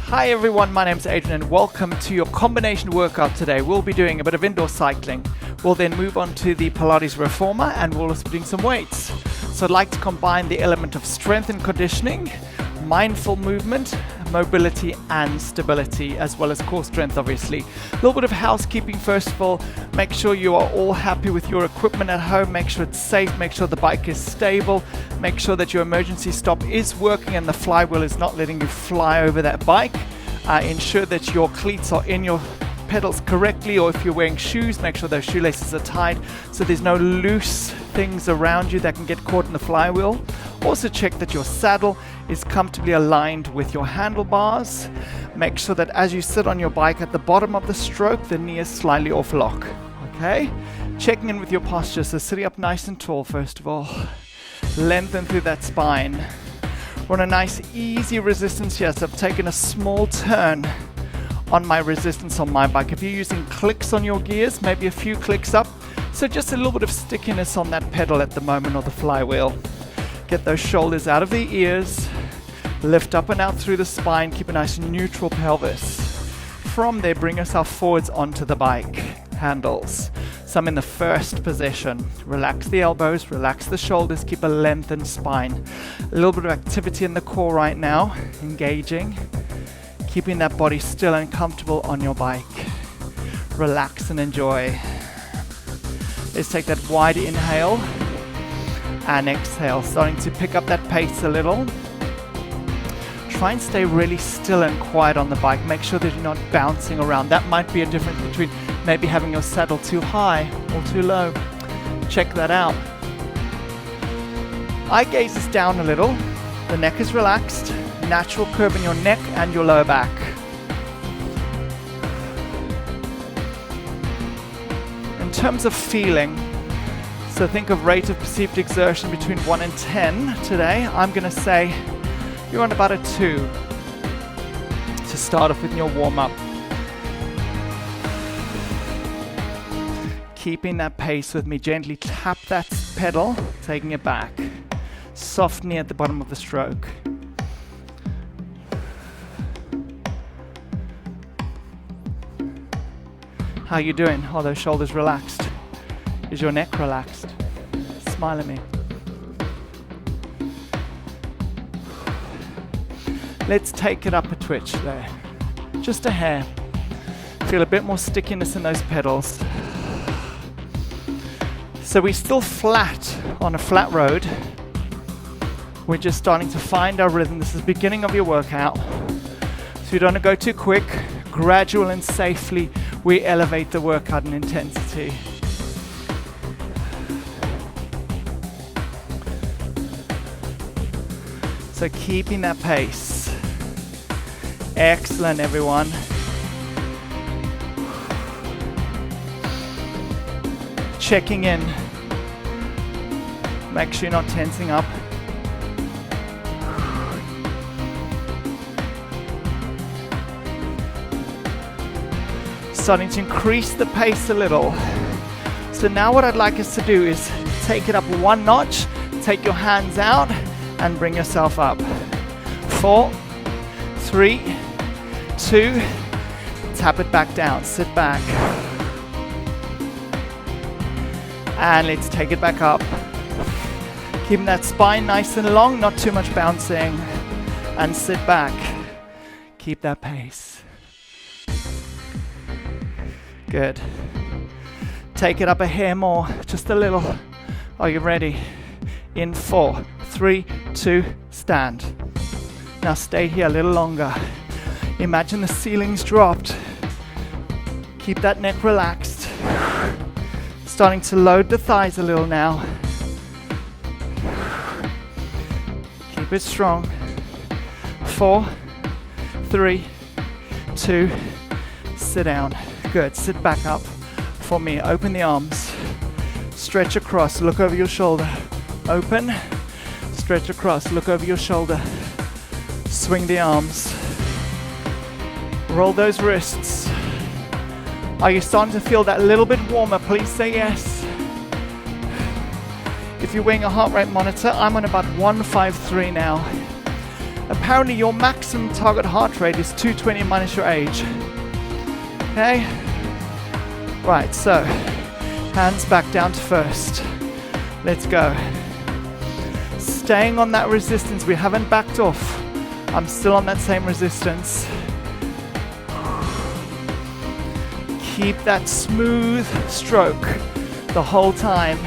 Hi everyone, my name is Adrian and welcome to your combination workout today. We'll be doing a bit of indoor cycling. We'll then move on to the Pilates reformer and we'll also be doing some weights. So I'd like to combine the element of strength and conditioning, mindful movement, mobility and stability, as well as core strength obviously. A little bit of housekeeping first of all. Make sure you are all happy with your equipment at home. Make sure it's safe, make sure the bike is stable, make sure that your emergency stop is working and the flywheel is not letting you fly over that bike. Ensure that your cleats are in your pedals correctly, or if you're wearing shoes, make sure those shoelaces are tied so there's no loose things around you that can get caught in the flywheel. Also check that your saddle is comfortably aligned with your handlebars. Make sure that as you sit on your bike at the bottom of the stroke, the knee is slightly off lock. Okay? Checking in with your posture, so sitting up nice and tall first of all. Lengthen through that spine. We're on a nice easy resistance here, so I've taken a small turn on my resistance on my bike. If you're using clicks on your gears, maybe a few clicks up. So just a little bit of stickiness on that pedal at the moment, or the flywheel. Get those shoulders out of the ears. Lift up and out through the spine. Keep a nice neutral pelvis. From there, bring yourself forwards onto the bike handles. So I'm in the first position. Relax the elbows, relax the shoulders, keep a lengthened spine. A little bit of activity in the core right now, engaging. Keeping that body still and comfortable on your bike. Relax and enjoy. Let's take that wide inhale and exhale, starting to pick up that pace a little. Try and stay really still and quiet on the bike. Make sure that you're not bouncing around. That might be a difference between maybe having your saddle too high or too low. Check that out. Eye gaze is down a little. The neck is relaxed. Natural curve in your neck and your lower back. In terms of feeling, so think of rate of perceived exertion between 1 and 10 today. I'm going to say you're on about a 2 to start off with your warm-up. Keeping that pace with me, gently tap that pedal, taking it back. Soft knee at the bottom of the stroke. How you doing? Are those shoulders relaxed? Is your neck relaxed? Smile at me. Let's take it up a twitch there. Just a hair. Feel a bit more stickiness in those pedals. So we're still flat on a flat road. We're just starting to find our rhythm. This is the beginning of your workout. So you don't want to go too quick. Gradual and safely, we elevate the workout in intensity. So keeping that pace. Excellent, everyone. Checking in. Make sure you're not tensing up. Starting to increase the pace a little. So now what I'd like us to do is take it up one notch, take your hands out and bring yourself up. 4, 3, 2, tap it back down, sit back. And let's take it back up. Keeping that spine nice and long, not too much bouncing. And sit back. Keep that pace. Good. Take it up a hair more, just a little. Are you ready? In 4, 3, 2, stand. Now stay here a little longer. Imagine the ceiling's dropped. Keep that neck relaxed. Starting to load the thighs a little now. Keep it strong. 4, 3, 2, sit down. Good, sit back up for me. Open the arms. Stretch across, look over your shoulder. Open, stretch across, look over your shoulder. Swing the arms. Roll those wrists. Are you starting to feel that a little bit warmer? Please say yes. If you're wearing a heart rate monitor, I'm on about 153 now. Apparently your maximum target heart rate is 220 minus your age. Okay? Right, so hands back down to first. Let's go. Staying on that resistance, we haven't backed off. I'm still on that same resistance. Keep that smooth stroke the whole time.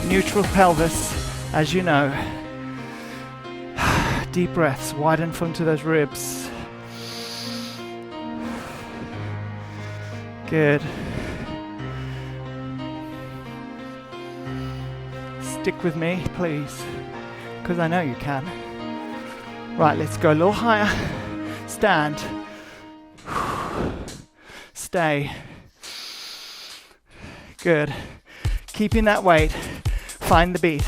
Neutral pelvis, as you know. Deep breaths, widen into those ribs. Good. Stick with me, please, because I know you can. Right, let's go a little higher. Stand. Stay. Good. Keeping that weight. Find the beat.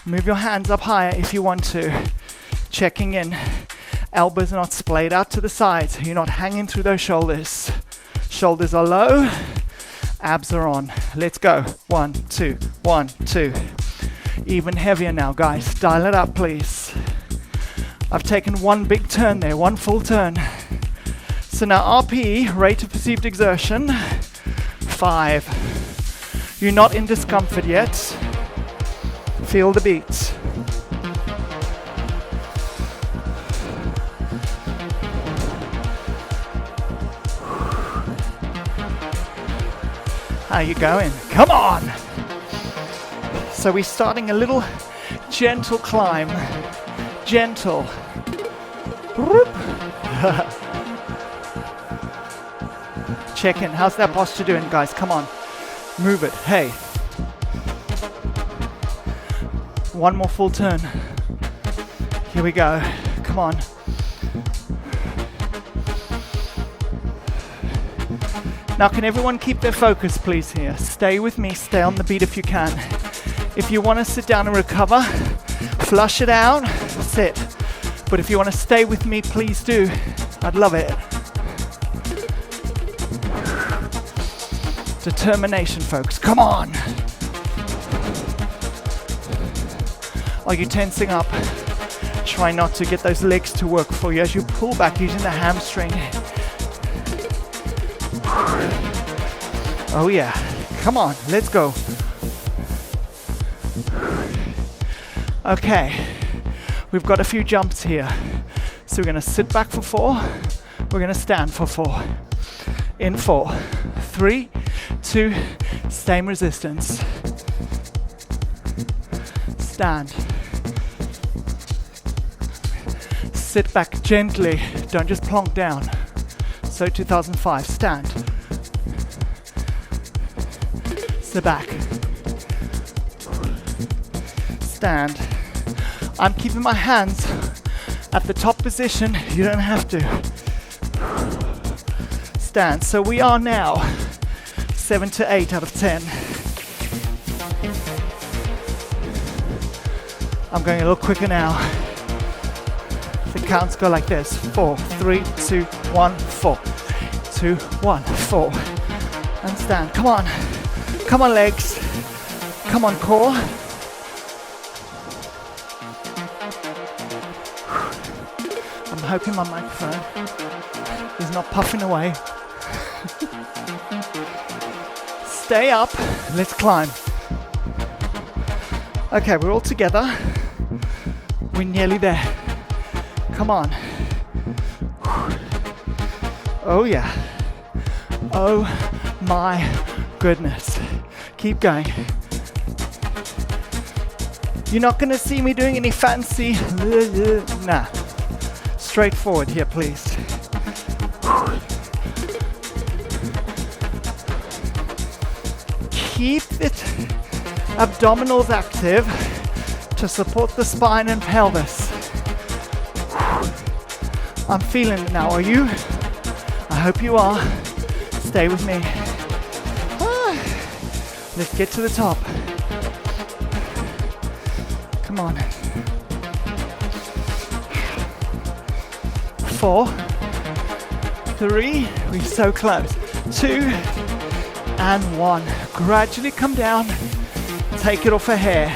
Move your hands up higher if you want to. Checking in. Elbows are not splayed out to the sides. You're not hanging through those shoulders. Shoulders are low. Abs are on. Let's go. 1, 2, 1, 2. Even heavier now, guys. Dial it up, please. I've taken one big turn there, one full turn. So now RPE, rate of perceived exertion, 5. You're not in discomfort yet. Feel the beats. How you going? Come on! So we're starting a little gentle climb. Gentle. Check in. How's that posture doing, guys? Come on. Move it. Hey. One more full turn. Here we go. Come on. Now, can everyone keep their focus, please, here? Stay with me. Stay on the beat if you can. If you want to sit down and recover, flush it out, sit. But if you want to stay with me, please do. I'd love it. Determination, folks. Come on. Are you tensing up? Try not to get those legs to work for you as you pull back using the hamstring. Oh yeah. Come on. Let's go. Okay. We've got a few jumps here. So we're going to sit back for 4. We're going to stand for 4. In 4. 3, 2, same resistance. Stand. Sit back gently. Don't just plonk down. So 2005. Stand. Sit back. Stand. I'm keeping my hands at the top position. You don't have to. Stand. So we are now 7 to 8 out of 10. I'm going a little quicker now. The counts go like this. 4, 3, 2, 1, 4. 2, 1, 4. And stand. Come on. Come on, legs. Come on, core. I'm hoping my microphone is not puffing away. Stay up. Let's climb. Okay, we're all together. We're nearly there. Come on. Oh yeah. Oh my goodness. Keep going. You're not going to see me doing any fancy. Nah. Straightforward here, please. Keep the abdominals active to support the spine and pelvis. I'm feeling it now. Are you? I hope you are. Stay with me. Let's get to the top. Come on. 4, 3, we're so close. 2 and 1. Gradually come down. Take it off a hair.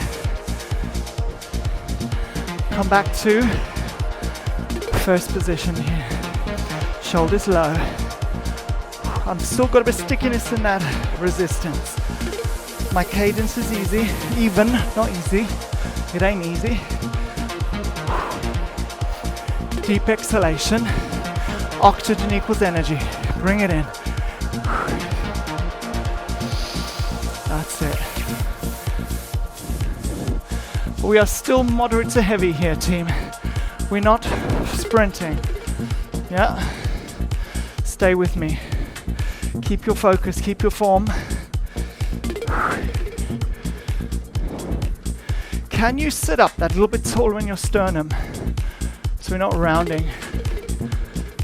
Come back to first position here. Shoulders low. I've still got a bit of stickiness in that resistance. My cadence is easy, even, not easy. It ain't easy. Deep exhalation. Oxygen equals energy. Bring it in. That's it. We are still moderate to heavy here, team. We're not sprinting. Yeah? Stay with me. Keep your focus, keep your form. Can you sit up that little bit taller in your sternum so we're not rounding?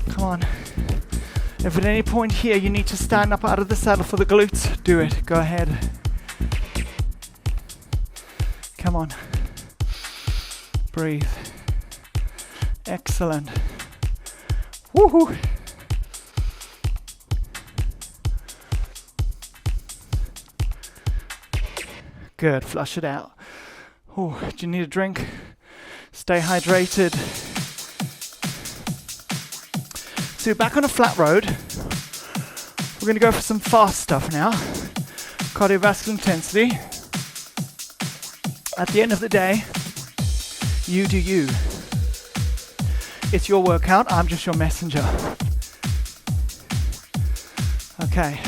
Come on. If at any point here you need to stand up out of the saddle for the glutes, do it. Go ahead. Come on. Breathe. Excellent. Woohoo! Good. Flush it out. Oh, do you need a drink? Stay hydrated. So you're back on a flat road. We're going to go for some fast stuff now. Cardiovascular intensity. At the end of the day, you do you. It's your workout, I'm just your messenger. Okay,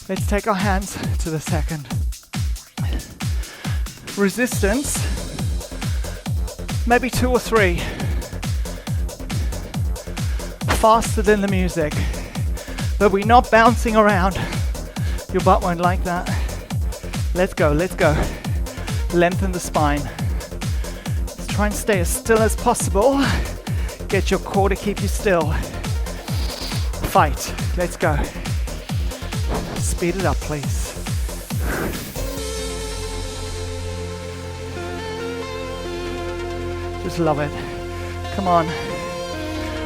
let's take our hands to the second. Resistance, maybe 2 or 3. Faster than the music, but we're not bouncing around. Your butt won't like that. Let's go, let's go. Lengthen the spine. Let's try and stay as still as possible. Get your core to keep you still. Fight. Let's go. Speed it up, please. Just love it. Come on.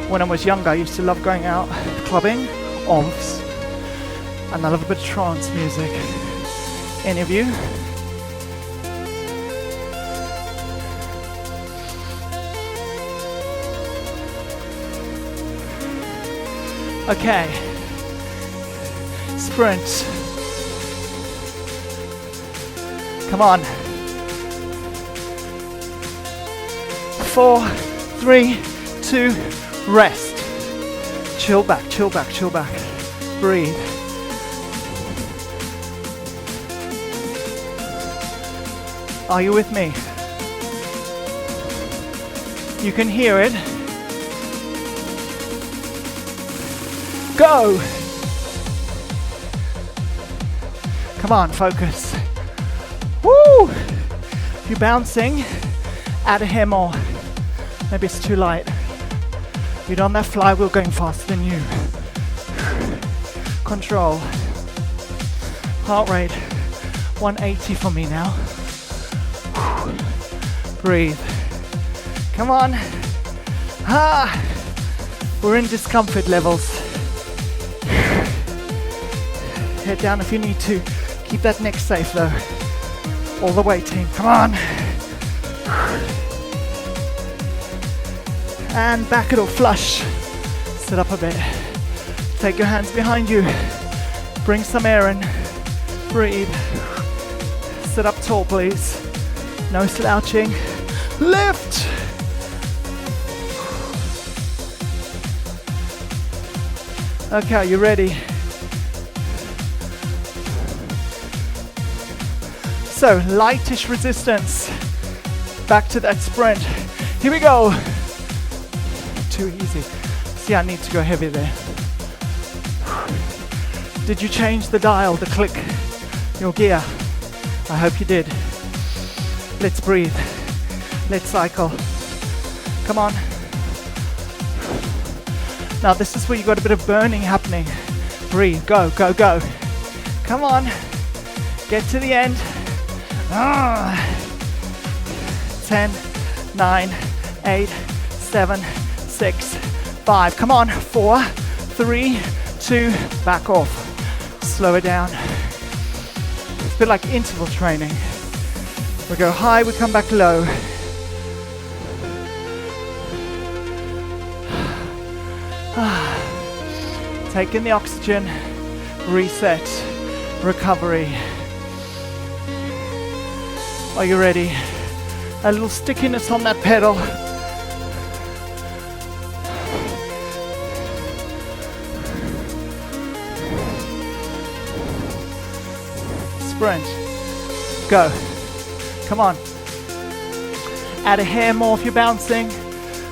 When I was younger, I used to love going out clubbing, omps, and I love a bit of trance music. Any of you? Okay, sprint. Come on. 4, 3, 2, rest. Chill back, chill back, chill back. Breathe. Are you with me? You can hear it. Go! Come on, focus. Woo! You're bouncing. Add a hair more. Maybe it's too light. You're on that flywheel going faster than you. Control. Heart rate 180 for me now. Breathe. Come on. We're in discomfort levels. Head down if you need to. Keep that neck safe though. All the way, team. Come on. And back it or flush. Sit up a bit. Take your hands behind you. Bring some air in. Breathe. Sit up tall, please. No slouching. Lift. Okay, are you ready? So, lightish resistance. Back to that sprint. Here we go. Too easy. See, I need to go heavy there. Did you change the dial, the click, your gear? I hope you did. Let's breathe. Let's cycle. Come on. Now this is where you got a bit of burning happening. Breathe, go, go, go. Come on. Get to the end. 10, 9, 8, 7, 6, 5. Come on. 4, 3, 2, back off. Slow it down. It's a bit like interval training. We go high, we come back low. Take in the oxygen, reset, recovery. Are you ready? A little stickiness on that pedal. Sprint. Go. Come on. Add a hair more if you're bouncing.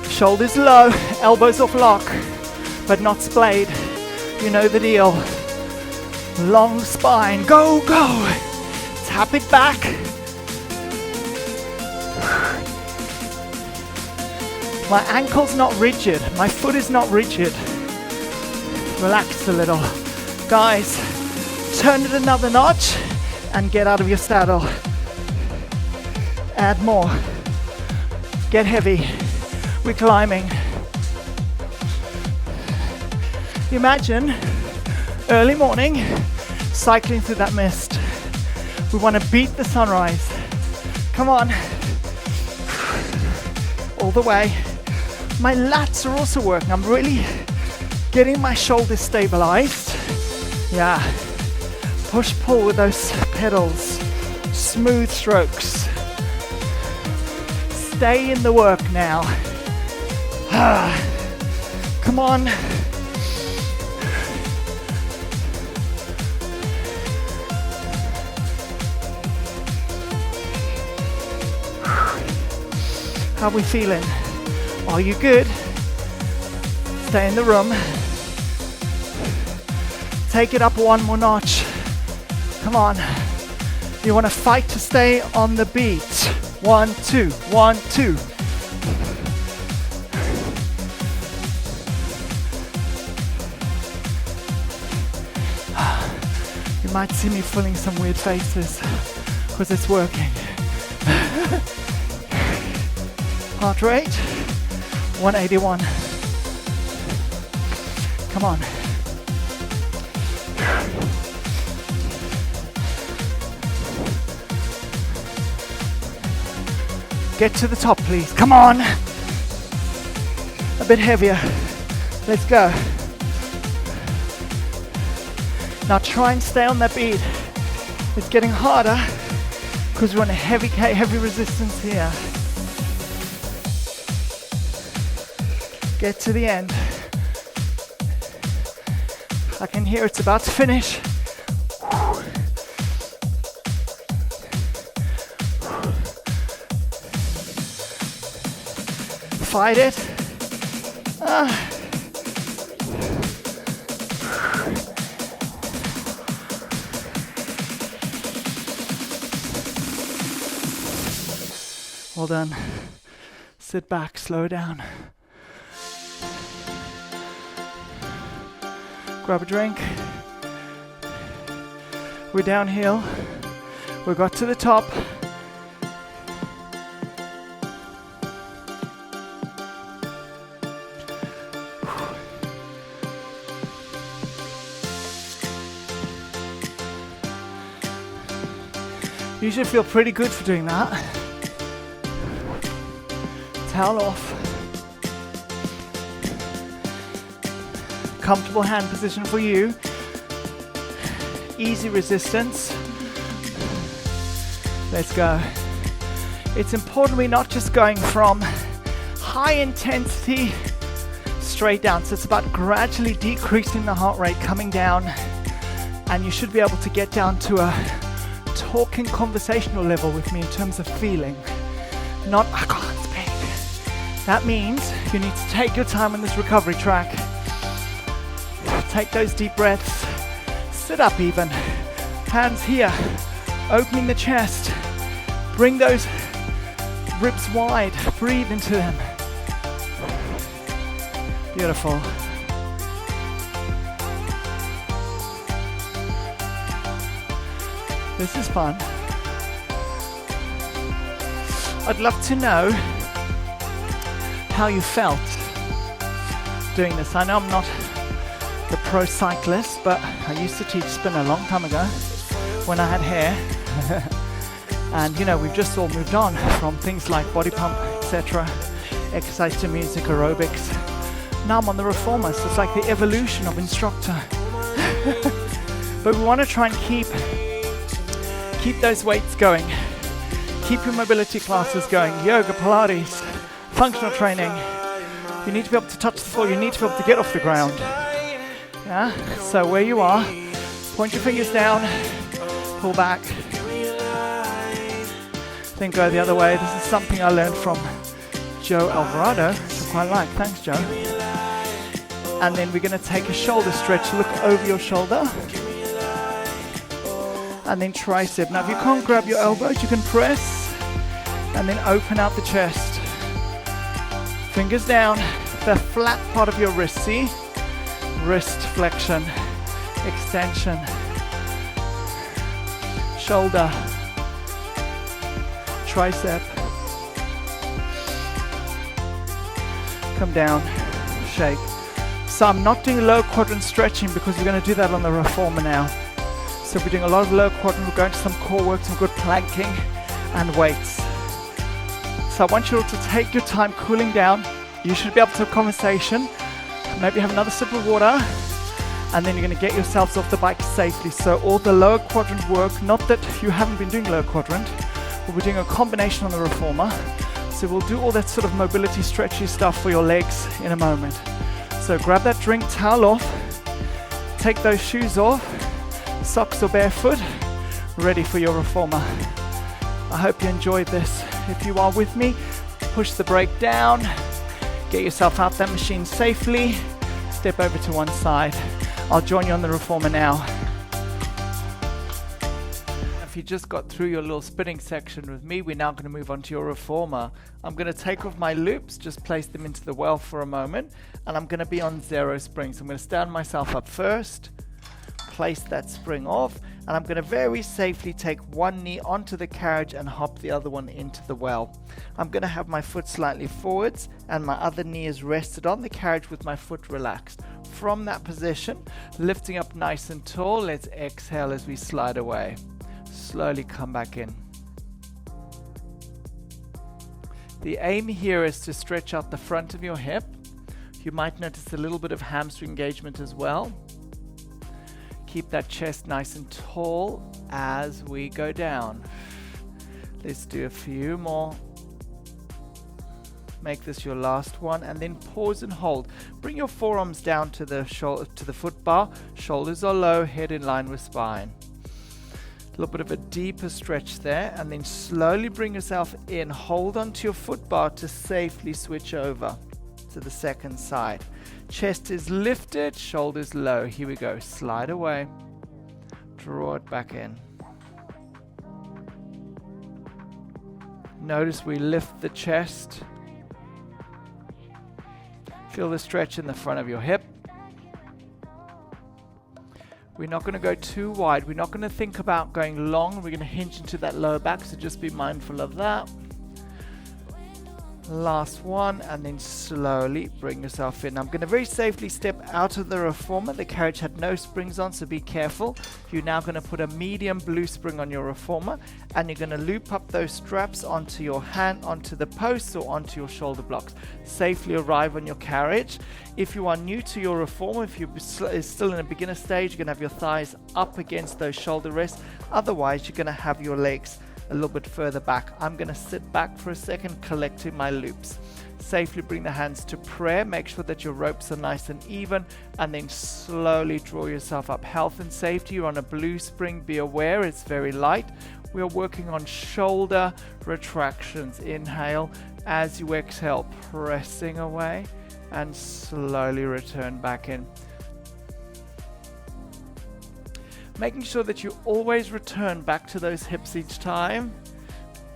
Shoulders low, elbows off lock, but not splayed. You know the deal. Long spine. Go, go. Tap it back. My ankle's not rigid. My foot is not rigid. Relax a little. Guys, turn it another notch and get out of your saddle. Add more. Get heavy. We're climbing. Imagine early morning cycling through that mist. We want to beat the sunrise. Come on. All the way. My lats are also working. I'm really getting my shoulders stabilized. Yeah. Push pull with those pedals. Smooth strokes. Stay in the work now. Come on. How are we feeling? Are you good? Stay in the room. Take it up one more notch. Come on. You want to fight to stay on the beat. 1, 2, 1, 2. You might see me pulling some weird faces because it's working. Heart rate 181. Come on. Get to the top, please. Come on. A bit heavier. Let's go. Now try and stay on that beat. It's getting harder because we're on a heavy resistance here. Get to the end. I can hear it's about to finish. Fight it. Well done. Sit back, slow down. Grab a drink. We're downhill. We got to the top. You should feel pretty good for doing that. Towel off. Comfortable hand position for you. Easy resistance. Let's go. It's important we're not just going from high intensity straight down. So it's about gradually decreasing the heart rate, coming down, and you should be able to get down to a talking conversational level with me in terms of feeling. Not, I can't speak. That means you need to take your time on this recovery track. Take those deep breaths. Sit up even. Hands here. Opening the chest. Bring those ribs wide. Breathe into them. Beautiful. This is fun. I'd love to know how you felt doing this. I know I'm not the pro cyclist, but I used to teach spin a long time ago when I had hair. And you know, we've just all moved on from things like body pump, etc., exercise to music, aerobics. Now I'm on the reformer, so it's like the evolution of instructor. But we want to try and keep those weights going. Keep your mobility classes going. Yoga, Pilates, functional training. You need to be able to touch the floor. You need to be able to get off the ground. Yeah? So where you are, point your fingers down, pull back. Then go the other way. This is something I learned from Joe Alvarado, which I quite like. Thanks, Joe. And then we're going to take a shoulder stretch. Look over your shoulder. And then tricep. Now if you can't grab your elbows, you can press and then open out the chest. Fingers down, the flat part of your wrist, see? Wrist flexion, extension, shoulder, tricep. Come down, shake. So I'm not doing low quadrant stretching because we're going to do that on the reformer now. So we're doing a lot of low quadrant, we're going to some core work, some good planking and weights. So I want you all to take your time cooling down. You should be able to have a conversation, maybe have another sip of water, and then you're going to get yourselves off the bike safely. So all the lower quadrant work, not that you haven't been doing lower quadrant, but we're doing a combination on the reformer. So we'll do all that sort of mobility stretchy stuff for your legs in a moment. So grab that drink towel off, take those shoes off, socks or barefoot, ready for your reformer. I hope you enjoyed this. If you are with me, push the brake down, get yourself out that machine safely, step over to one side. I'll join you on the reformer now. If you just got through your little spinning section with me, we're now going to move on to your reformer. I'm going to take off my loops, just place them into the well for a moment, and I'm going to be on 0 springs. I'm going to stand myself up first, place that spring off, and I'm going to very safely take one knee onto the carriage and hop the other one into the well. I'm going to have my foot slightly forwards and my other knee is rested on the carriage with my foot relaxed. From that position, lifting up nice and tall, let's exhale as we slide away. Slowly come back in. The aim here is to stretch out the front of your hip. You might notice a little bit of hamstring engagement as well. Keep that chest nice and tall as we go down. Let's do a few more. Make this your last one and then pause and hold. Bring your forearms down to the foot bar. Shoulders are low, head in line with spine. A little bit of a deeper stretch there and then slowly bring yourself in. Hold onto your foot bar to safely switch over to the second side. Chest is lifted, shoulders low. Here we go. Slide away. Draw it back in. Notice we lift the chest. Feel the stretch in the front of your hip. We're not going to go too wide. We're not going to think about going long. We're going to hinge into that lower back, so just be mindful of that. Last one, and then slowly bring yourself in. I'm going to very safely step out of the reformer. The carriage had no springs on, so be careful. You're now going to put a medium blue spring on your reformer, and you're going to loop up those straps onto your hand, onto the posts, or onto your shoulder blocks. Safely arrive on your carriage. If you are new to your reformer, if you're still in a beginner stage, you're going to have your thighs up against those shoulder rests. Otherwise, you're going to have your legs a little bit further back. I'm going to sit back for a second, collecting my loops. Safely bring the hands to prayer. Make sure that your ropes are nice and even, and then slowly draw yourself up. Health and safety, you're on a blue spring. Be aware it's very light. We are working on shoulder retractions. Inhale. As you exhale, pressing away and slowly return back in. Making sure that you always return back to those hips each time.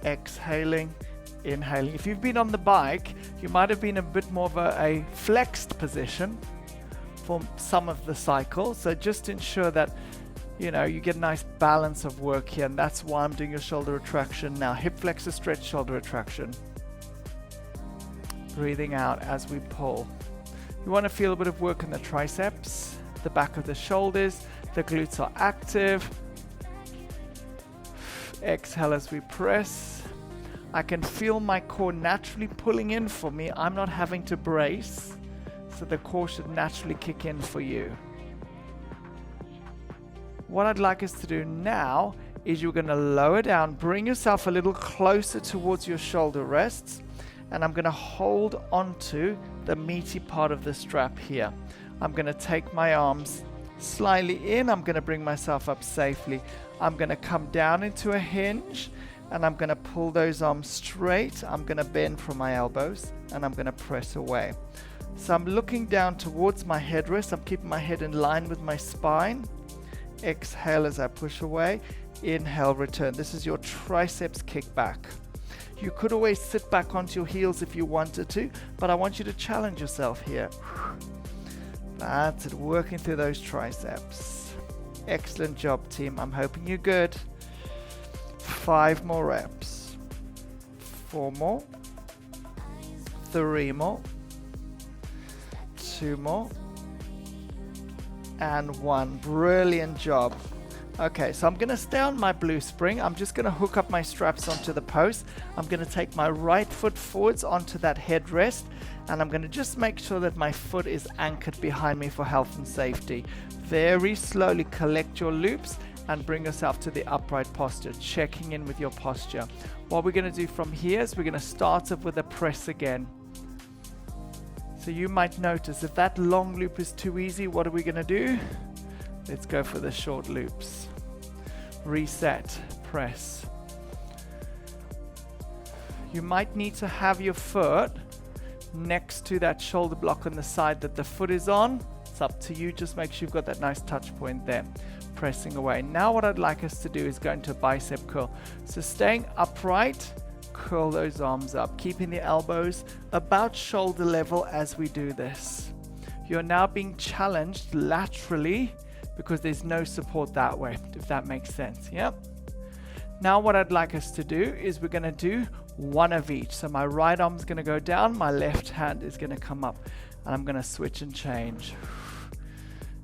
Exhaling, inhaling. If you've been on the bike, you might have been a bit more of a flexed position for some of the cycle. So just ensure that you get a nice balance of work here, and that's why I'm doing your shoulder retraction now. Hip flexor stretch, shoulder retraction. Breathing out as we pull. You want to feel a bit of work in the triceps, the back of the shoulders. The glutes are active. Exhale as we press. I can feel my core naturally pulling in for me. I'm not having to brace. So the core should naturally kick in for you. What I'd like us to do now is you're going to lower down, bring yourself a little closer towards your shoulder rests, and I'm going to hold onto the meaty part of the strap here. I'm going to take my arms slightly in, I'm going to bring myself up safely. I'm going to come down into a hinge, and I'm going to pull those arms straight. I'm going to bend from my elbows, and I'm going to press away. So I'm looking down towards my headrest. I'm keeping my head in line with my spine. Exhale as I push away. Inhale, return. This is your triceps kickback. You could always sit back onto your heels if you wanted to, but I want you to challenge yourself here. That's it, working through those triceps. Excellent job, team. I'm hoping you're good. 5 more reps. 4 more. 3 more. 2 more. And 1. Brilliant job. Okay, so I'm going to stay on my blue spring. I'm just going to hook up my straps onto the post. I'm going to take my right foot forwards onto that headrest, and I'm going to just make sure that my foot is anchored behind me for health and safety. Very slowly collect your loops and bring yourself to the upright posture, checking in with your posture. What we're going to do from here is we're going to start off with a press again. So you might notice if that long loop is too easy, what are we going to do? Let's go for the short loops. Reset, press. You might need to have your foot next to that shoulder block on the side that the foot is on. It's up to you, just make sure you've got that nice touch point there. Pressing away. Now what I'd like us to do is go into a bicep curl. So staying upright, curl those arms up, keeping the elbows about shoulder level as we do this. You're now being challenged laterally because there's no support that way, if that makes sense. Yep. Now what I'd like us to do is we're going to do one of each. So my right arm is going to go down, my left hand is going to come up, and I'm going to switch and change.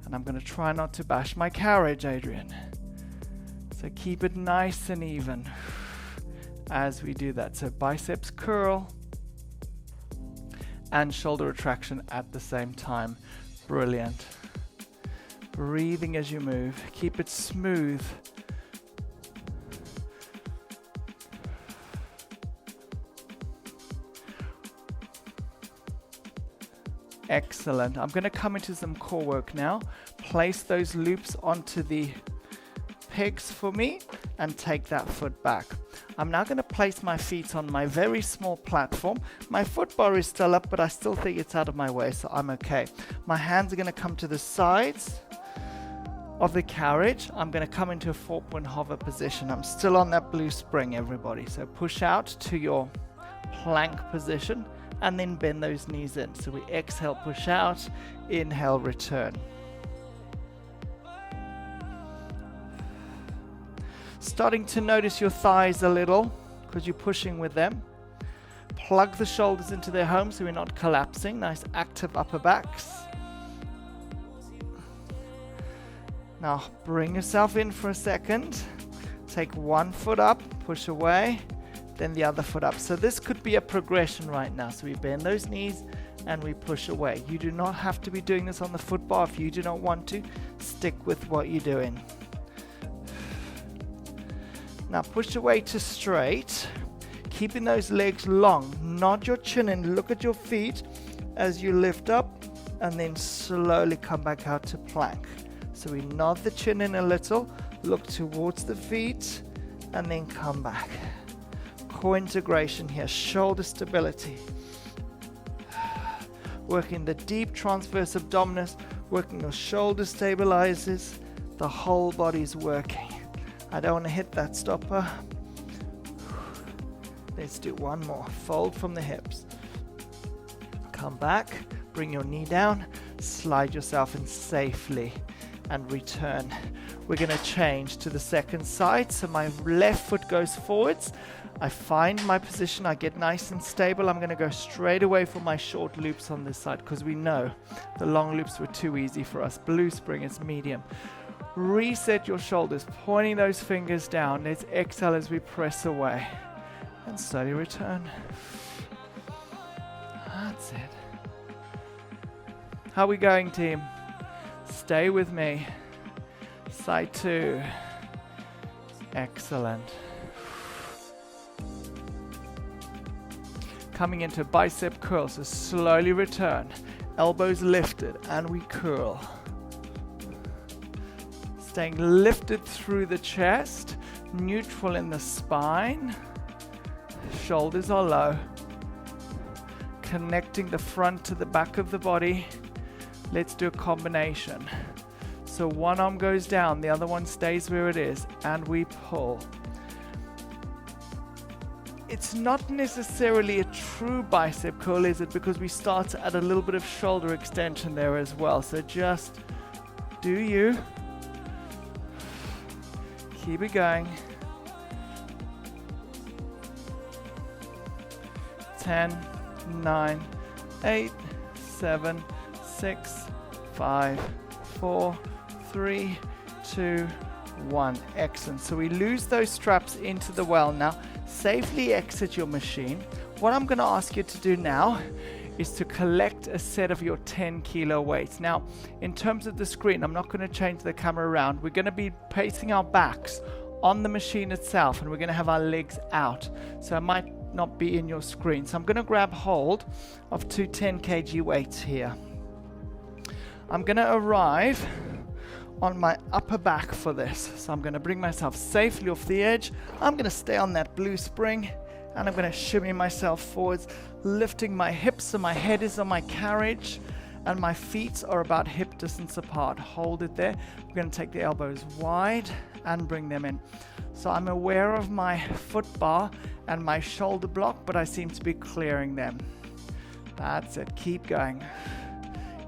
And I'm going to try not to bash my carriage, Adrian. So keep it nice and even as we do that. So biceps curl and shoulder retraction at the same time. Brilliant. Breathing as you move. Keep it smooth. Excellent. I'm going to come into some core work now. Place those loops onto the pegs for me and take that foot back. I'm now going to place my feet on my very small platform. My foot bar is still up, but I still think it's out of my way, so I'm okay. My hands are going to come to the sides of the carriage. I'm going to come into a 4-point hover position. I'm still on that blue spring, everybody. So push out to your plank position and then bend those knees in. So we exhale, push out, inhale, return. Starting to notice your thighs a little because you're pushing with them. Plug the shoulders into their home so we're not collapsing. Nice active upper backs. Now bring yourself in for a second. Take one foot up, push away, then the other foot up. So this could be a progression right now. So we bend those knees and we push away. You do not have to be doing this on the foot bar. If you do not want to, stick with what you're doing. Now push away to straight, keeping those legs long. Nod your chin in, look at your feet as you lift up and then slowly come back out to plank. So we nod the chin in a little, look towards the feet and then come back. Core integration here, shoulder stability. Working the deep transverse abdominis, working your shoulder stabilizers, the whole body's working. I don't want to hit that stopper. Let's do one more. Fold from the hips. Come back, bring your knee down, slide yourself in safely and return. We're going to change to the second side. So my left foot goes forwards. I find my position, I get nice and stable. I'm going to go straight away for my short loops on this side because we know the long loops were too easy for us. Blue spring is medium. Reset your shoulders, pointing those fingers down. Let's exhale as we press away and slowly return. That's it. How are we going, team? Stay with me. Side 2. Excellent. Coming into bicep curl, so slowly return. Elbows lifted, and we curl. Staying lifted through the chest, neutral in the spine. Shoulders are low. Connecting the front to the back of the body. Let's do a combination. So one arm goes down, the other one stays where it is, and we pull. It's not necessarily a true bicep curl, is it? Because we start to add a little bit of shoulder extension there as well. So just do you. Keep it going. 10, 9, 8, 7, 6, 5, 4, 3, 2, 1. Excellent. So we lose those straps into the well. Now, safely exit your machine. What I'm going to ask you to do now is to collect a set of your 10 kilo weights. Now, in terms of the screen, I'm not going to change the camera around. We're going to be placing our backs on the machine itself, and we're going to have our legs out. So it might not be in your screen. So I'm going to grab hold of two 10 kg weights here. I'm going to arrive on my upper back for this. So I'm going to bring myself safely off the edge. I'm going to stay on that blue spring, and I'm going to shimmy myself forwards, lifting my hips so my head is on my carriage and my feet are about hip distance apart. Hold it there. We're going to take the elbows wide and bring them in. So I'm aware of my foot bar and my shoulder block, but I seem to be clearing them. That's it. Keep going.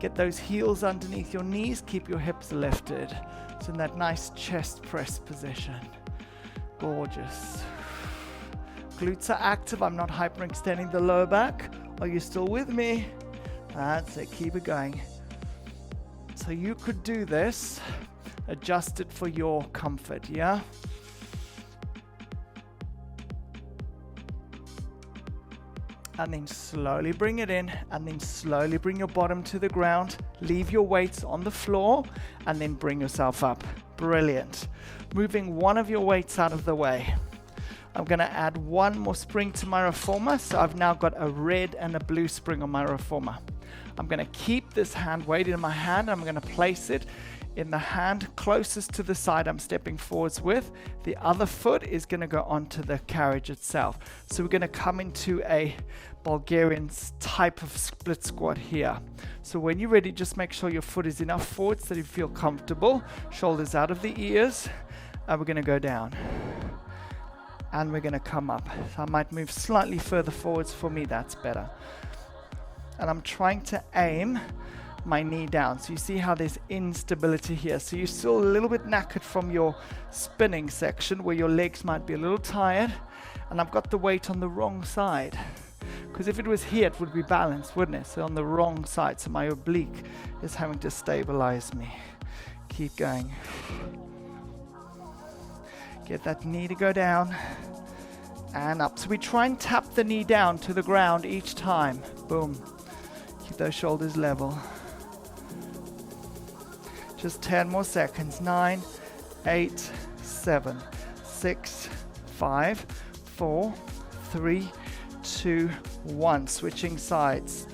Get those heels underneath your knees. Keep your hips lifted. It's in that nice chest press position. Gorgeous. Glutes are active. I'm not hyperextending the lower back. Are you still with me? That's it. Keep it going. So you could do this. Adjust it for your comfort, yeah? And then slowly bring it in, and then slowly bring your bottom to the ground. Leave your weights on the floor, and then bring yourself up. Brilliant. Moving one of your weights out of the way. I'm going to add one more spring to my reformer, so I've now got a red and a blue spring on my reformer. I'm going to keep this hand weight in my hand. I'm going to place it in the hand closest to the side I'm stepping forwards with. The other foot is going to go onto the carriage itself. So we're going to come into a Bulgarian type of split squat here. So when you're ready, just make sure your foot is enough forward so that you feel comfortable. Shoulders out of the ears. And we're going to go down. And we're going to come up. So I might move slightly further forwards. For me, that's better. And I'm trying to aim my knee down. So you see how there's instability here. So you're still a little bit knackered from your spinning section where your legs might be a little tired. And I've got the weight on the wrong side. Because if it was here, it would be balanced, wouldn't it? So on the wrong side. So my oblique is having to stabilize me. Keep going. Get that knee to go down and up. So we try and tap the knee down to the ground each time. Boom. Keep those shoulders level. Just 10 more seconds. 9, 8, 7, 6, 5, 4, 3, 2, 1. Switching sides.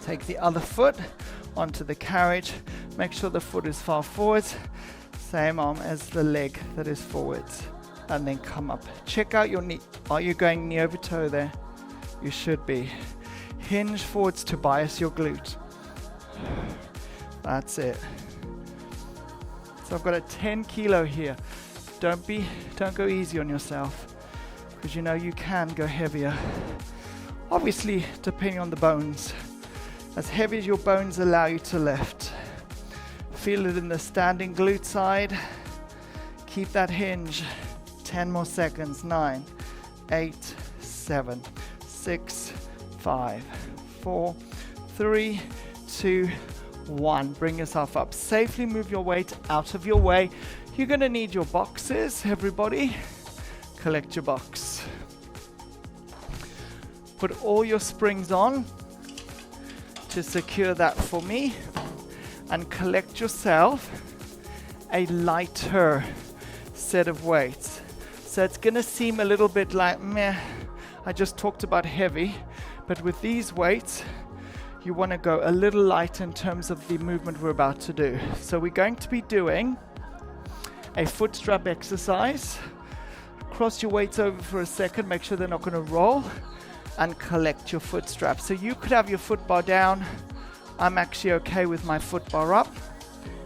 Take the other foot onto the carriage. Make sure the foot is far forwards. Same arm as the leg that is forwards. And then come up. Check out your knee. Are you going knee over toe there? You should be. Hinge forwards to bias your glute. That's it. So I've got a 10 kilo here. Don't go easy on yourself, because you know you can go heavier. Obviously, depending on the bones. As heavy as your bones allow you to lift. Feel it in the standing glute side. Keep that hinge. 10 more seconds. 9, 8, 7, 6, 5, 4, 3, 2, 1. Bring yourself up. Safely move your weight out of your way. You're going to need your boxes, everybody. Collect your box. Put all your springs on. to secure that for me and collect yourself a lighter set of weights. So it's going to seem a little bit like, meh, I just talked about heavy, but with these weights, you want to go a little light in terms of the movement we're about to do. So we're going to be doing a foot strap exercise. Cross your weights over for a second, make sure they're not going to roll, and collect your foot strap. So you could have your foot bar down. I'm actually okay with my foot bar up,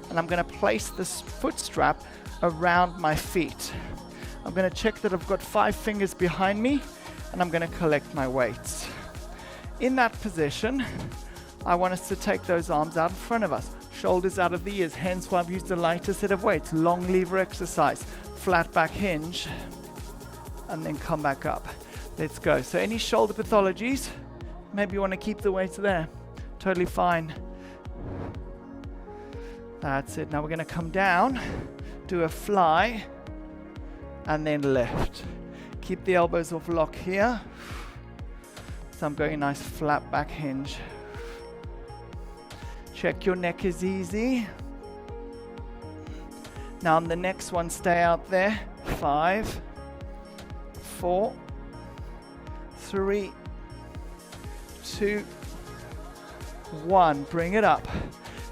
and I'm going to place this foot strap around my feet. I'm going to check that I've got 5 fingers behind me, and I'm going to collect my weights. In that position, I want us to take those arms out in front of us, shoulders out of the ears, hence why I've used a lighter set of weights. Long lever exercise, flat back hinge, and then come back up. Let's go. So any shoulder pathologies, maybe you want to keep the weights there. Totally fine. That's it. Now we're going to come down, do a fly, and then lift. Keep the elbows off lock here. So I'm going nice flat back hinge. Check your neck is easy. Now on the next one, stay out there. 5, 4, 3, 2, 1. Bring it up.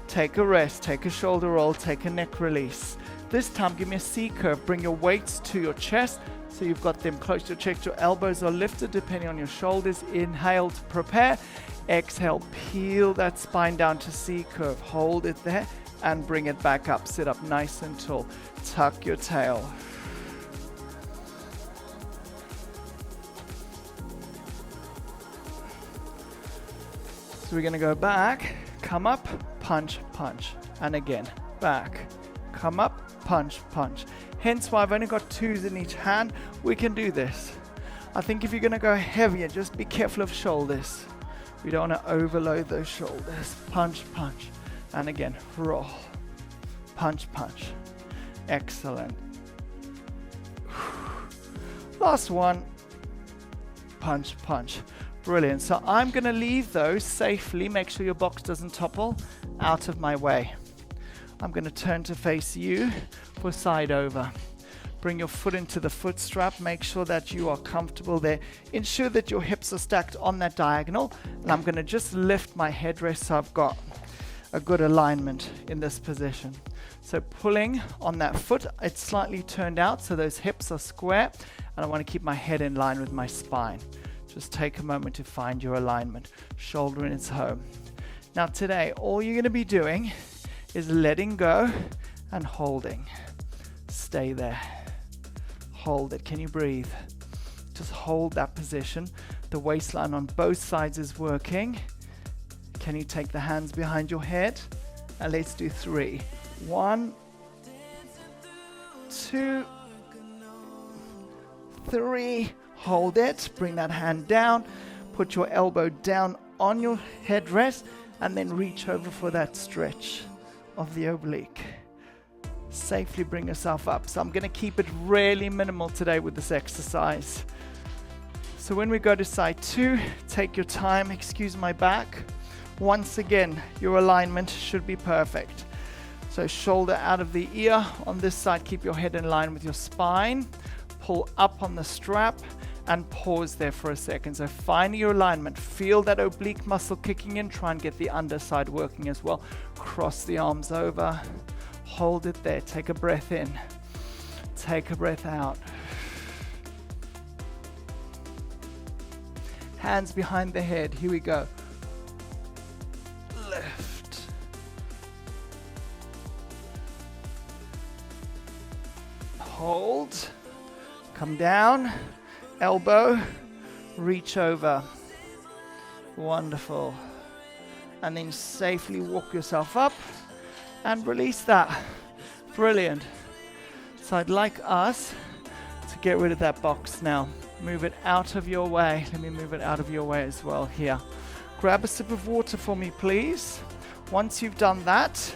Take a rest, take a shoulder roll, take a neck release. This time, give me a C curve. Bring your weights to your chest, so you've got them close to your chest. Your elbows are lifted depending on your shoulders. Inhale to prepare. Exhale, peel that spine down to C curve. Hold it there and bring it back up. Sit up nice and tall. Tuck your tail. So we're going to go back, come up, punch, punch, and again, back, come up, punch, punch. Hence why I've only got 2s in each hand. We can do this. I think if you're going to go heavier, just be careful of shoulders. We don't want to overload those shoulders. Punch, punch, and again, roll, punch, punch. Excellent. Last one, punch, punch. Brilliant. So I'm going to leave those safely. Make sure your box doesn't topple out of my way. I'm going to turn to face you for side over. Bring your foot into the foot strap. Make sure that you are comfortable there. Ensure that your hips are stacked on that diagonal. And I'm going to just lift my headrest so I've got a good alignment in this position. So pulling on that foot, it's slightly turned out so those hips are square. And I want to keep my head in line with my spine. Just take a moment to find your alignment. Shoulder in its home. Now today, all you're going to be doing is letting go and holding. Stay there. Hold it. Can you breathe? Just hold that position. The waistline on both sides is working. Can you take the hands behind your head? And let's do 3. 1, 2, 3. Hold it. Bring that hand down. Put your elbow down on your headrest and then reach over for that stretch of the oblique. Safely bring yourself up. So I'm going to keep it really minimal today with this exercise. So when we go to side 2, take your time. Excuse my back. Once again, your alignment should be perfect. So shoulder out of the ear. On this side, keep your head in line with your spine. Pull up on the strap and pause there for a second. So find your alignment. Feel that oblique muscle kicking in. Try and get the underside working as well. Cross the arms over. Hold it there. Take a breath in. Take a breath out. Hands behind the head. Here we go. Lift. Hold. Come down. Elbow. Reach over. Wonderful. And then safely walk yourself up and release that. Brilliant. So I'd like us to get rid of that box now. Move it out of your way. Let me move it out of your way as well here. Grab a sip of water for me, please. Once you've done that,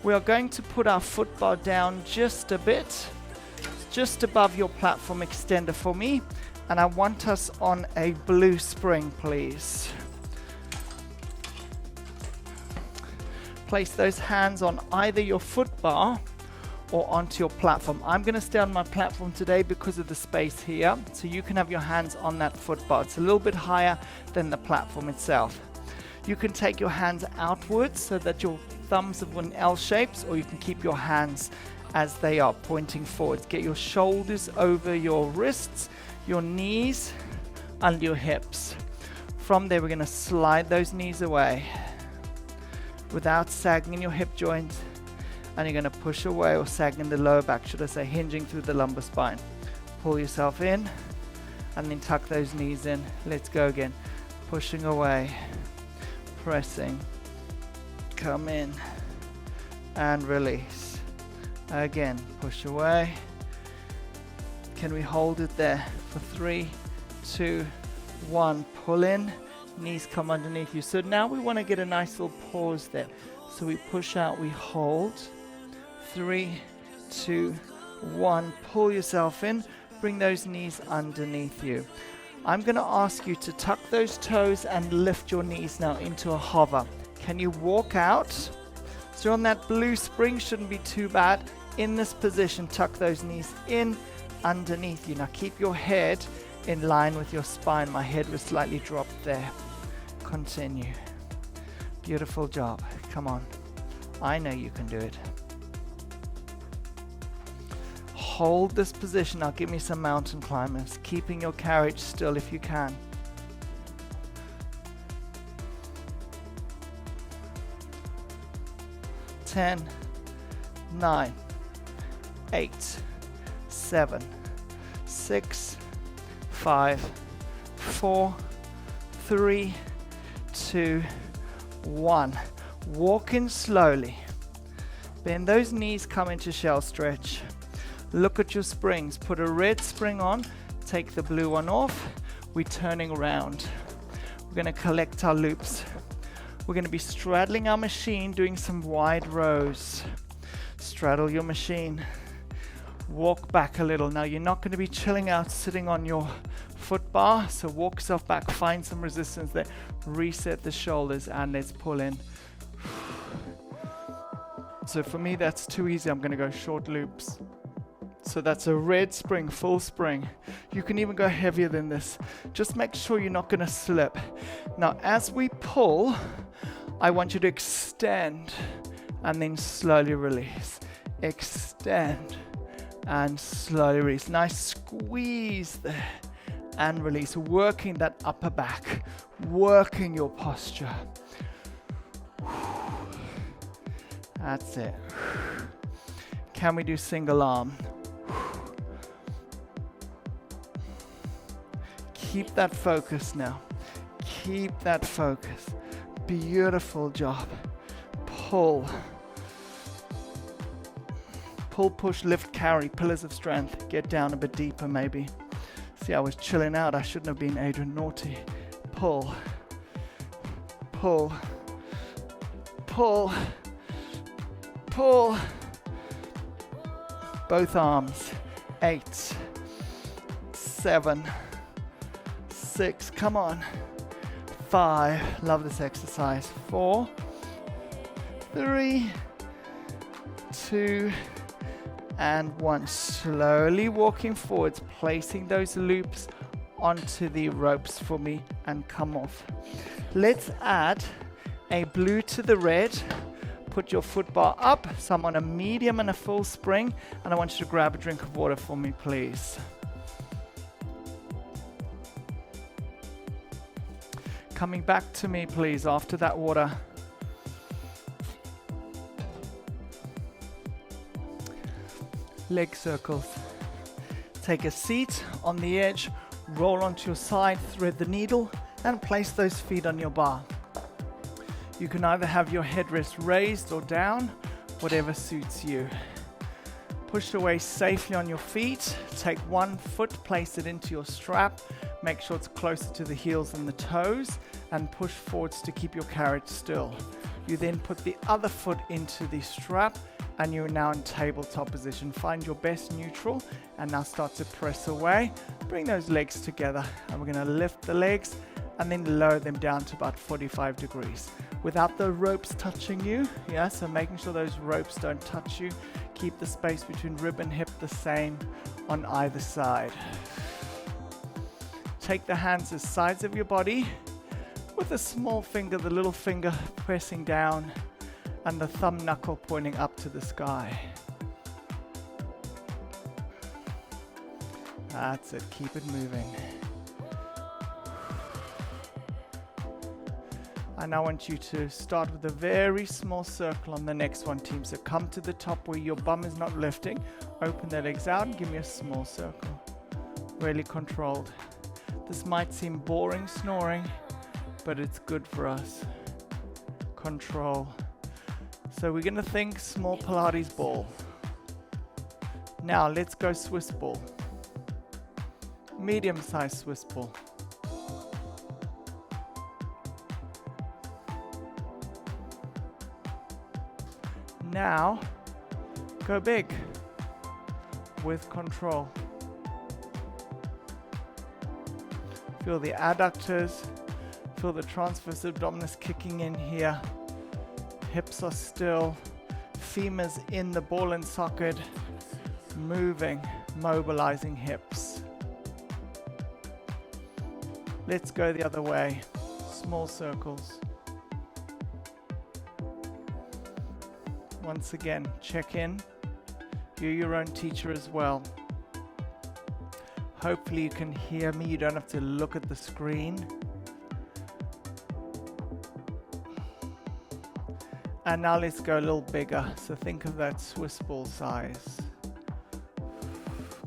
we are going to put our foot bar down just a bit, just above your platform extender for me. And I want us on a blue spring, please. Place those hands on either your foot bar or onto your platform. I'm going to stay on my platform today because of the space here, so you can have your hands on that foot bar. It's a little bit higher than the platform itself. You can take your hands outwards so that your thumbs are in L shapes, or you can keep your hands as they are pointing forwards. Get your shoulders over your wrists, your knees under your hips. From there, we're going to slide those knees away without sagging in your hip joint, and you're going to push away, or sag in the lower back, should I say, hinging through the lumbar spine. Pull yourself in and then tuck those knees in. Let's go again. Pushing away, pressing, come in and release. Again, push away. Can we hold it there for 3, 2, 1. Pull in, knees come underneath you. So now we want to get a nice little pause there. So we push out, we hold. 3, 2, 1. Pull yourself in, bring those knees underneath you. I'm going to ask you to tuck those toes and lift your knees now into a hover. Can you walk out? So on that blue spring, shouldn't be too bad. In this position, tuck those knees in underneath you. Now keep your head in line with your spine. My head was slightly dropped there. Continue. Beautiful job. Come on. I know you can do it. Hold this position. Now give me some mountain climbers. Keeping your carriage still if you can. Ten, 9, 8, 7, 6, 5, 4, 3, 2, 1. Walk in slowly. Bend those knees, come into shell stretch. Look at your springs. Put a red spring on, take the blue one off. We're turning around. We're going to collect our loops. We're going to be straddling our machine, doing some wide rows. Straddle your machine. Walk back a little. Now you're not going to be chilling out sitting on your foot bar, so walk yourself back, find some resistance there. Reset the shoulders and let's pull in. So for me that's too easy. I'm going to go short loops. So that's a red spring, full spring. You can even go heavier than this. Just make sure you're not going to slip. Now as we pull, I want you to extend and then slowly release. Extend and slowly release. Nice squeeze there and release. Working that upper back, working your posture. That's it. Can we do single arm? Keep that focus now. Keep that focus. Beautiful job. Pull. Pull, push, lift, carry. Pillars of strength. Get down a bit deeper maybe. See, I was chilling out. I shouldn't have been Adrian naughty. Pull. Pull. Pull. Pull. Both arms. 8, 7, 6, come on. 5, love this exercise. 4, 3, 2, and 1. Slowly walking forwards, placing those loops onto the ropes for me and come off. Let's add a blue to the red. Put your foot bar up. So I'm on a medium and a full spring, and I want you to grab a drink of water for me, please. Coming back to me, please, after that water. Leg circles. Take a seat on the edge, roll onto your side, thread the needle, and place those feet on your bar. You can either have your headrest raised or down, whatever suits you. Push away safely on your feet. Take one foot, place it into your strap. Make sure it's closer to the heels than the toes, and push forwards to keep your carriage still. You then put the other foot into the strap, and you're now in tabletop position. Find your best neutral, and now start to press away. Bring those legs together, and we're going to lift the legs and then lower them down to about 45 degrees without the ropes touching you. Yeah, so making sure those ropes don't touch you. Keep the space between rib and hip the same on either side. Take the hands to the sides of your body with the small finger, the little finger pressing down and the thumb knuckle pointing up to the sky. That's it, keep it moving. And I want you to start with a very small circle on the next one, team. So come to the top where your bum is not lifting. Open the legs out and give me a small circle. Really controlled. This might seem boring snoring, but it's good for us. Control. So we're going to think small Pilates ball. Now let's go Swiss ball. Medium-sized Swiss ball. Now, go big with control. Feel the adductors, feel the transverse abdominis kicking in here. Hips are still, femurs in the ball and socket, moving, mobilizing hips. Let's go the other way, small circles. Once again, check in. You're your own teacher as well. Hopefully you can hear me. You don't have to look at the screen. And now let's go a little bigger. So think of that Swiss ball size.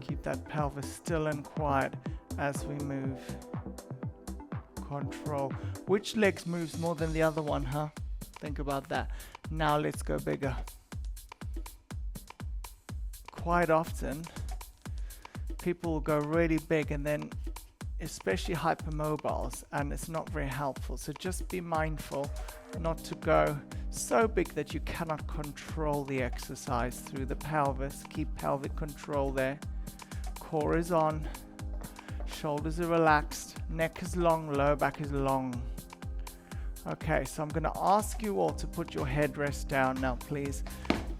Keep that pelvis still and quiet as we move. Control. Which leg moves more than the other one, huh? Think about that. Now let's go bigger. Quite often, people will go really big and then, especially hypermobiles, and it's not very helpful. So just be mindful not to go so big that you cannot control the exercise through the pelvis. Keep pelvic control there. Core is on. Shoulders are relaxed. Neck is long. Lower back is long. Okay, so I'm going to ask you all to put your headrest down now, please.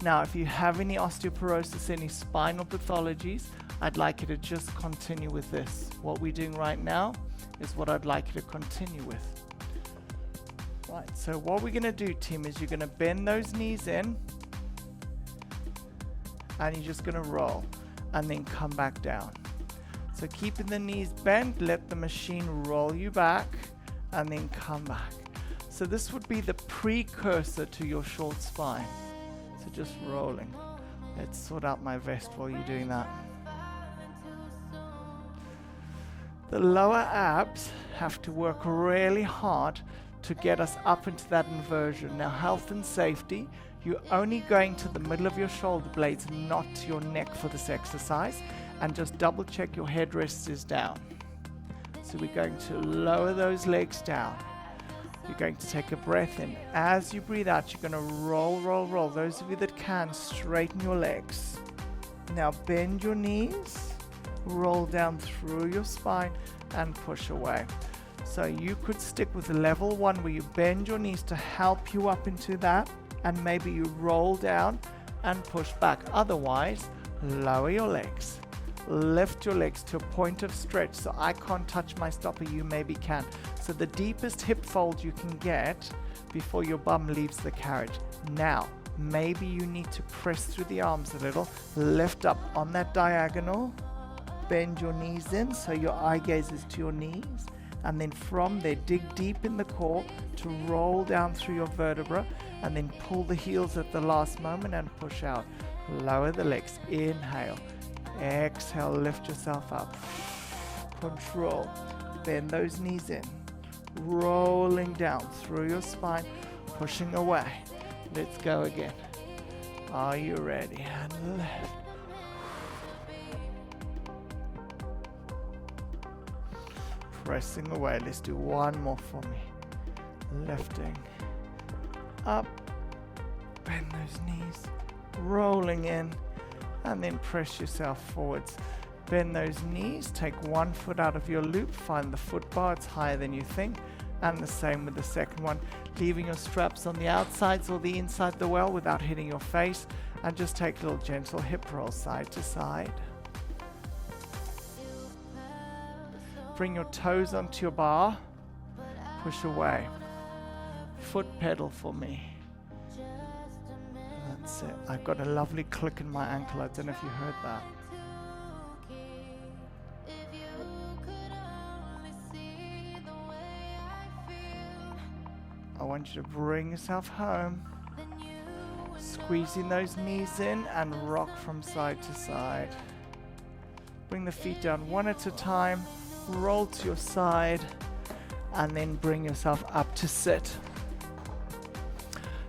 Now, if you have any osteoporosis, any spinal pathologies, I'd like you to just continue with this. What we're doing right now is what I'd like you to continue with. Right, so what we're going to do, team, is you're going to bend those knees in, and you're just going to roll, and then come back down. So keeping the knees bent, let the machine roll you back, and then come back. So this would be the precursor to your short spine. So just rolling. Let's sort out my vest while you're doing that. The lower abs have to work really hard to get us up into that inversion. Now, health and safety, you're only going to the middle of your shoulder blades, not to your neck for this exercise. And just double check your headrest is down. So we're going to lower those legs down. You're going to take a breath in. As you breathe out, you're going to roll, roll, roll. Those of you that can, straighten your legs. Now bend your knees, roll down through your spine, and push away. So you could stick with level 1 where you bend your knees to help you up into that, and maybe you roll down and push back. Otherwise, lower your legs. Lift your legs to a point of stretch. So I can't touch my stopper, you maybe can. So the deepest hip fold you can get before your bum leaves the carriage. Now, maybe you need to press through the arms a little. Lift up on that diagonal. Bend your knees in so your eye gaze is to your knees. And then from there, dig deep in the core to roll down through your vertebra. And then pull the heels at the last moment and push out. Lower the legs. Inhale. Exhale, lift yourself up. Control. Bend those knees in. Rolling down through your spine, pushing away. Let's go again. Are you ready? And left. Pressing away. Let's do one more for me. Lifting. Up. Bend those knees. Rolling in. And then press yourself forwards. Bend those knees, take one foot out of your loop, find the foot bar, it's higher than you think, and the same with the second one, leaving your straps on the outsides or the inside the well without hitting your face, and just take a little gentle hip roll side to side. Bring your toes onto your bar, push away. Foot pedal for me. That's it. I've got a lovely click in my ankle. I don't know if you heard that. I want you to bring yourself home. Squeezing those knees in and rock from side to side. Bring the feet down one at a time. Roll to your side. And then bring yourself up to sit.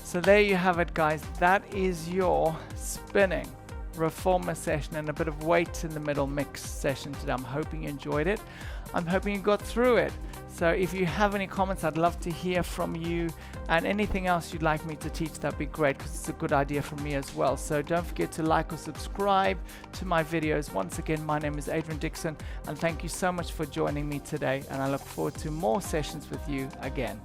So there you have it, guys. That is your spinning reformer session and a bit of weights in the middle mix session today. I'm hoping you enjoyed it. I'm hoping you got through it. So if you have any comments, I'd love to hear from you, and anything else you'd like me to teach, that'd be great, because it's a good idea for me as well. So don't forget to like or subscribe to my videos. Once again, my name is Adrian Dixon, and thank you so much for joining me today, and I look forward to more sessions with you again.